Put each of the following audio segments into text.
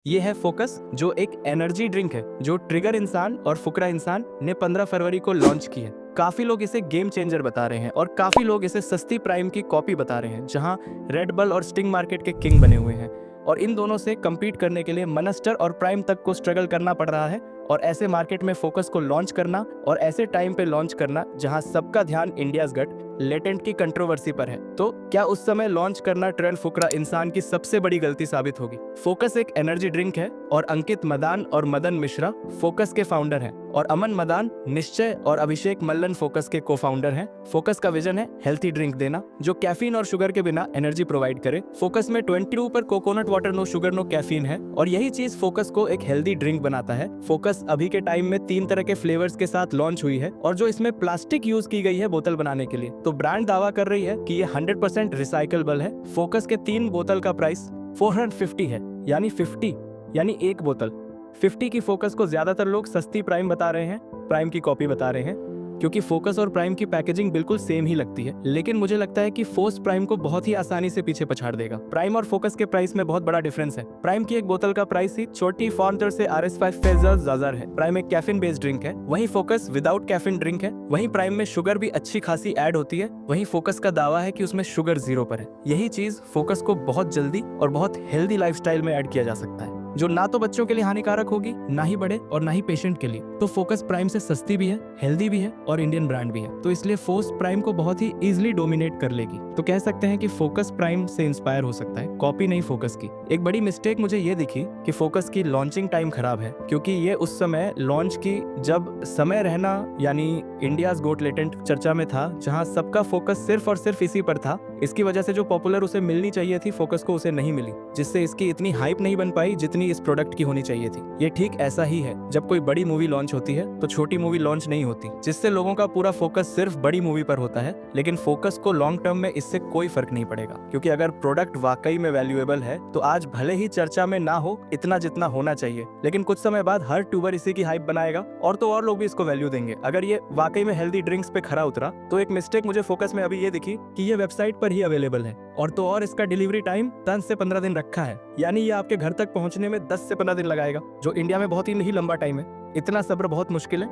ये है फोकस, जो एक एनर्जी ड्रिंक है जो ट्रिगर इंसान और फुकरा इंसान ने 15 फरवरी को लॉन्च की है। काफी लोग इसे गेम चेंजर बता रहे हैं और काफी लोग इसे सस्ती प्राइम की कॉपी बता रहे हैं, जहां रेड बल और स्टिंग मार्केट के किंग बने हुए हैं। और इन दोनों से कम्पीट करने के लिए मनस्टर और प्राइम तक को स्ट्रगल करना पड़ रहा है। और ऐसे मार्केट में फोकस को लॉन्च करना और ऐसे टाइम पे लॉन्च करना जहां सबका ध्यान इंडियाज गट लेटेंट की कंट्रोवर्सी पर है, तो क्या उस समय लॉन्च करना ट्रेंड फुकरा इंसान की सबसे बड़ी गलती साबित होगी? फोकस एक एनर्जी ड्रिंक है और अंकित मदान और मदन मिश्रा फोकस के फाउंडर हैं और अमन मदान, निश्चय और अभिषेक मल्लन फोकस के को फाउंडर हैं। फोकस का विजन है हेल्थी ड्रिंक देना जो कैफीन और शुगर के बिना एनर्जी प्रोवाइड करे। फोकस में 22 पर coconut water no sugar no caffeine है और यही चीज फोकस को एक हेल्दी ड्रिंक बनाता है। फोकस अभी के टाइम में 3 तरह के फ्लेवर्स के साथ लॉन्च हुई है और जो इसमें प्लास्टिक यूज की गई है बोतल बनाने के लिए, तो ब्रांड दावा कर रही है कि ये 100% रिसाइकलेबल है। फोकस के 3 बोतल का प्राइस 450 है, यानी 50 यानी एक बोतल 50 की। फोकस को ज्यादातर लोग सस्ती प्राइम बता रहे हैं, प्राइम की कॉपी बता रहे हैं, क्योंकि फोकस और प्राइम की पैकेजिंग बिल्कुल सेम ही लगती है। लेकिन मुझे लगता है कि फोर्स प्राइम को बहुत ही आसानी से पीछे पछाड़ देगा। प्राइम और फोकस के प्राइस में बहुत बड़ा डिफरेंस है। प्राइम की एक बोतल का प्राइस ही छोटी फॉन्टर से RS5 फेजर है। प्राइम एक कैफीन बेस्ड ड्रिंक है, वहीं फोकस विदाउट कैफीन ड्रिंक है। वहीं प्राइम में शुगर भी अच्छी खासी ऐड होती है, वहीं फोकस का दावा है कि उसमें शुगर 0 पर है। यही चीज फोकस को बहुत जल्दी और बहुत हेल्दी लाइफस्टाइल में ऐड किया जा सकता है, जो ना तो बच्चों के लिए हानिकारक होगी, ना ही बड़े और ना ही पेशेंट के लिए। तो फोकस प्राइम से सस्ती भी है, हेल्दी भी है और इंडियन ब्रांड भी है, तो इसलिए फोर्स प्राइम को बहुत ही इजीली डोमिनेट कर लेगी। तो कह सकते हैं कि फोकस प्राइम से इंस्पायर हो सकता है, कॉपी नहीं फोकस की। एक बड़ी मिस्टेक मुझे ये दिखी कि फोकस की लॉन्चिंग टाइम खराब है, क्योंकि ये उस समय लॉन्च की जब समय रहना यानी इंडियाज गोट लेटेंट चर्चा में था, जहां सबका फोकस सिर्फ और सिर्फ इसी पर था। इसकी वजह से जो पॉपुलर उसे मिलनी चाहिए थी फोकस को, उसे नहीं मिली, जिससे इसकी इतनी हाइप नहीं बन पाई जितनी इस प्रोडक्ट की होनी चाहिए थी। ये ठीक ऐसा ही है, जब कोई बड़ी मूवी लॉन्च होती है तो छोटी मूवी लॉन्च नहीं होती, जिससे लोगों का पूरा फोकस सिर्फ बड़ी मूवी पर होता है। लेकिन फोकस को लॉन्ग टर्म में इससे कोई फर्क नहीं पड़ेगा, क्योंकि अगर प्रोडक्ट वाकई में वैल्यूएबल है तो आज भले ही चर्चा में ना हो इतना जितना होना चाहिए, लेकिन कुछ समय बाद हर ट्यूबर इसी की हाइप बनाएगा और तो और लोग भी इसको वैल्यू देंगे। अगर ये वाकई में हेल्दी ड्रिंक्स पे खरा उतरा, तो एक मिस्टेक मुझे फोकस में अभी ये दिखी कि ये वेबसाइट पर ही अवेलेबल है और तो और इसका डिलीवरी टाइम 10 से 15 दिन रखा है, यानी ये आपके घर तक पहुंचने में 10 से 15 दिन लगाएगा, जो इंडिया में बहुत ही नहीं लंबा टाइम है। इतना सब्र बहुत मुश्किल है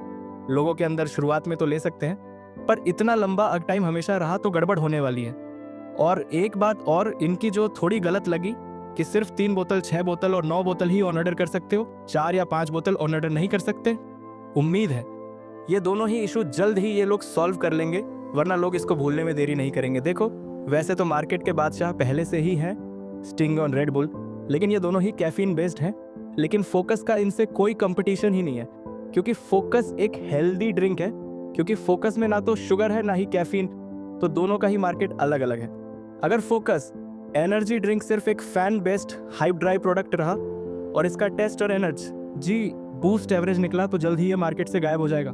लोगों के अंदर, शुरुआत में तो ले सकते हैं, पर इतना लंबा टाइम हमेशा रहा तो गड़बड़ होने वाली है। और एक बात और इनकी जो थोड़ी गलत लगी कि सिर्फ 3 बोतल, 6 बोतल और 9 बोतल ही ऑन ऑर्डर कर सकते हो, 4 या 5 बोतल ऑन ऑर्डर नहीं कर सकते। उम्मीद है ये दोनों ही इशू जल्द ही ये लोग सॉल्व कर लेंगे, वरना लोग इसको भूलने में देरी नहीं करेंगे। देखो, वैसे तो मार्केट के बादशाह पहले से ही हैं स्टिंग और रेड बुल, लेकिन ये दोनों ही कैफीन बेस्ड हैं। लेकिन फोकस का इनसे कोई कंपटीशन ही नहीं है, क्योंकि फोकस एक हेल्दी ड्रिंक है। क्योंकि फोकस में ना तो शुगर है ना ही कैफीन, तो दोनों का ही मार्केट अलग अलग है। अगर फोकस एनर्जी ड्रिंक सिर्फ एक fan based hype dry product रहा और इसका टेस्ट और एनर्जी बूस्ट एवरेज निकला, तो जल्द ही ये मार्केट से गायब हो जाएगा।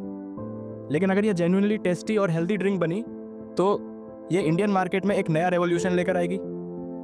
लेकिन अगर ये जेन्युइनली टेस्टी और हेल्दी ड्रिंक बनी, तो ये इंडियन मार्केट में एक नया रेवोल्यूशन लेकर आएगी।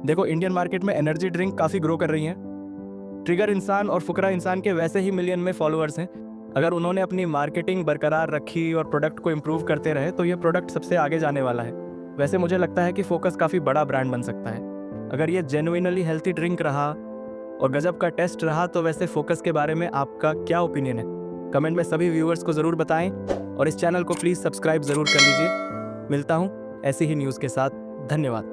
देखो, इंडियन मार्केट में एनर्जी ड्रिंक काफ़ी ग्रो कर रही हैं। ट्रिगर इंसान और फुकरा इंसान के वैसे ही मिलियन में फॉलोअर्स हैं। अगर उन्होंने अपनी मार्केटिंग बरकरार रखी और प्रोडक्ट को इम्प्रूव करते रहे, तो ये प्रोडक्ट सबसे आगे जाने वाला है। वैसे मुझे लगता है कि फोकस काफ़ी बड़ा ब्रांड बन सकता है अगर ये जेन्युइनली हेल्थी ड्रिंक रहा और गजब का टेस्ट रहा। तो वैसे फोकस के बारे में आपका क्या ओपिनियन है? कमेंट में सभी व्यूअर्स को ज़रूर बताएं और इस चैनल को प्लीज़ सब्सक्राइब ज़रूर कर लीजिए। मिलता हूँ ऐसी ही न्यूज़ के साथ। धन्यवाद।